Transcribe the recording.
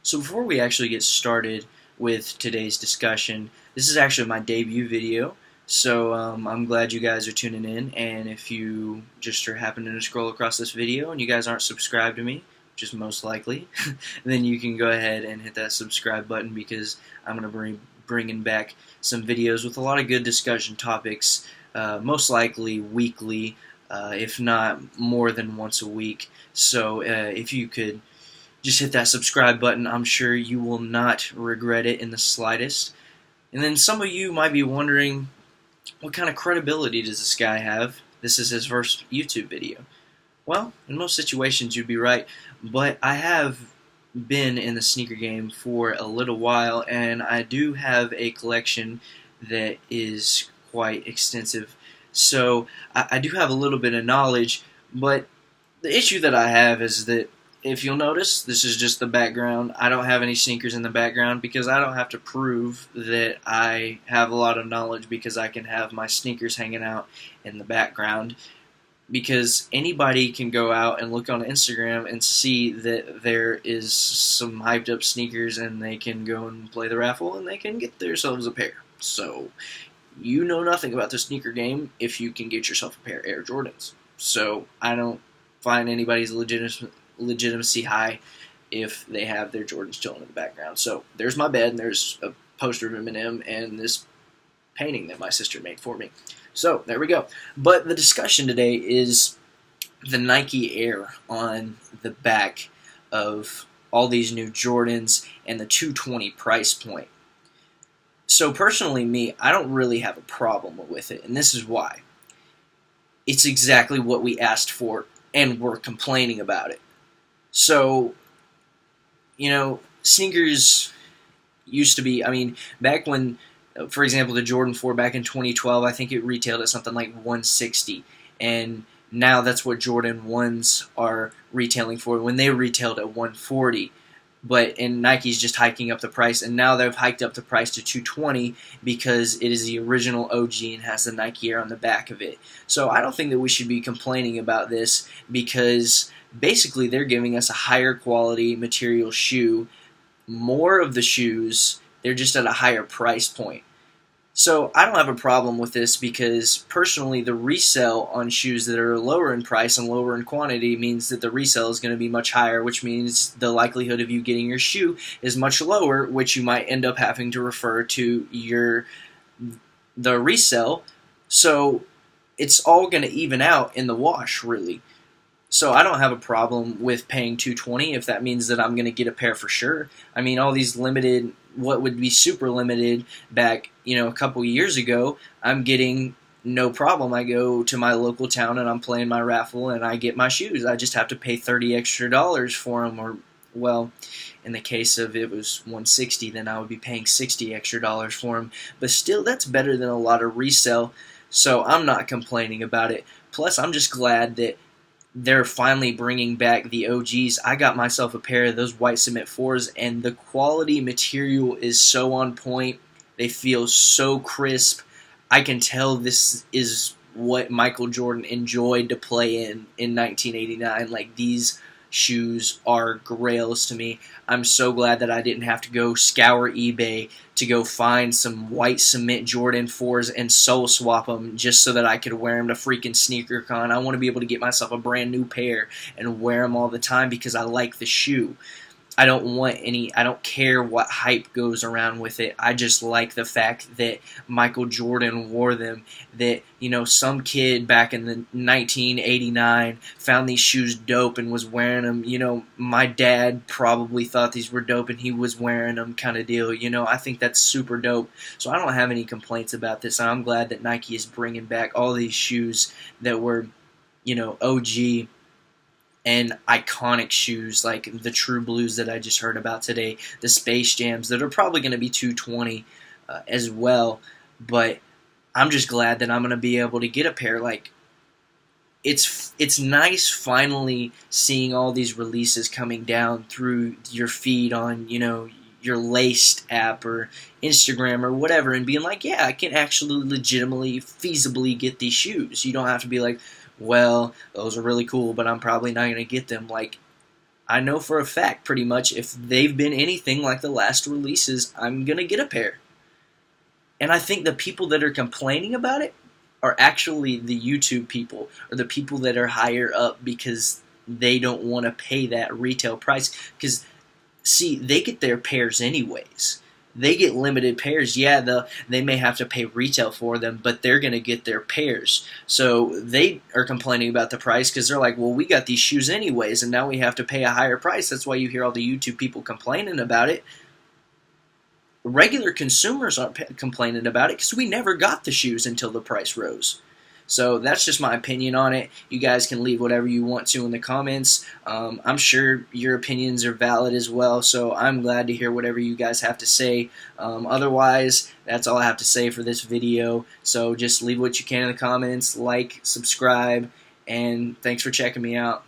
So before we actually get started with today's discussion, this is actually my debut video. So I'm glad you guys are tuning in, and if you just are happening to scroll across this video and you guys aren't subscribed to me, which is most likely, then you can go ahead and hit that subscribe button because I'm going to be bringing back some videos with a lot of good discussion topics, most likely weekly, if not more than once a week. So if you could just hit that subscribe button, I'm sure you will not regret it in the slightest. And then some of you might be wondering, what kind of credibility does this guy have? This is his first YouTube video. Well, in most situations you'd be right, but I have been in the sneaker game for a little while, and I do have a collection that is quite extensive. So I do have a little bit of knowledge, but the issue that I have is that if you'll notice, this is just the background. I don't have any sneakers in the background because I don't have to prove that I have a lot of knowledge because I can have my sneakers hanging out in the background. Because anybody can go out and look on Instagram and see that there is some hyped up sneakers and they can go and play the raffle and they can get themselves a pair. So you know nothing about the sneaker game if you can get yourself a pair of Air Jordans. So I don't find anybody's legitimacy high if they have their Jordans chilling in the background. So there's my bed, and there's a poster of Eminem and this painting that my sister made for me. So there we go. But the discussion today is the Nike Air on the back of all these new Jordans and the 220 price point. So personally, me, I don't really have a problem with it, and this is why. It's exactly what we asked for, and we're complaining about it. So, sneakers used to be, back when, for example, the Jordan 4 back in 2012, I think it retailed at something like $160, and now that's what Jordan 1s are retailing for when they retailed at $140. And Nike's just hiking up the price, and now they've hiked up the price to $220 because it is the original OG and has the Nike Air on the back of it. So I don't think that we should be complaining about this because basically they're giving us a higher quality material shoe, more of the shoes, they're just at a higher price point. So I don't have a problem with this because personally the resale on shoes that are lower in price and lower in quantity means that the resale is going to be much higher, which means the likelihood of you getting your shoe is much lower, which you might end up having to refer to the resale. So it's all going to even out in the wash, really. So I don't have a problem with paying $220 if that means that I'm going to get a pair for sure. All these limited, what would be super limited back, a couple years ago, I'm getting no problem. I go to my local town and I'm playing my raffle and I get my shoes. I just have to pay $30 extra for them, or, well, in the case of it was $160, then I would be paying $60 extra for them. But still, that's better than a lot of resale, so I'm not complaining about it. Plus, I'm just glad that they're finally bringing back the OGs. I got myself a pair of those white cement 4s, and the quality material is so on point. They feel so crisp. I can tell this is what Michael Jordan enjoyed to play in 1989. Like, these shoes are grails to me. I'm so glad that I didn't have to go scour eBay to go find some white cement Jordan 4s and soul swap them just so that I could wear them to freaking SneakerCon. I want to be able to get myself a brand new pair and wear them all the time because I like the shoe. I don't care what hype goes around with it. I just like the fact that Michael Jordan wore them, that, some kid back in the 1989 found these shoes dope and was wearing them. My dad probably thought these were dope and he was wearing them, kind of deal. I think that's super dope. So I don't have any complaints about this. And I'm glad that Nike is bringing back all these shoes that were, OG and iconic shoes like the True Blues that I just heard about today, the Space Jams that are probably going to be $220 as well. But I'm just glad that I'm going to be able to get a pair. Like, it's nice finally seeing all these releases coming down through your feed on your Laced app or Instagram or whatever, and being like, yeah, I can actually legitimately, feasibly get these shoes. You don't have to be like, well, those are really cool, but I'm probably not going to get them. Like, I know for a fact pretty much if they've been anything like the last releases, I'm going to get a pair. And I think the people that are complaining about it are actually the YouTube people or the people that are higher up because they don't want to pay that retail price. Because, see, they get their pairs anyways. They get limited pairs. Yeah, they may have to pay retail for them, but they're going to get their pairs. So they are complaining about the price because they're like, well, we got these shoes anyways, and now we have to pay a higher price. That's why you hear all the YouTube people complaining about it. Regular consumers aren't complaining about it because we never got the shoes until the price rose. So that's just my opinion on it. You guys can leave whatever you want to in the comments. I'm sure your opinions are valid as well, so I'm glad to hear whatever you guys have to say. Otherwise, that's all I have to say for this video. So just leave what you can in the comments, like, subscribe, and thanks for checking me out.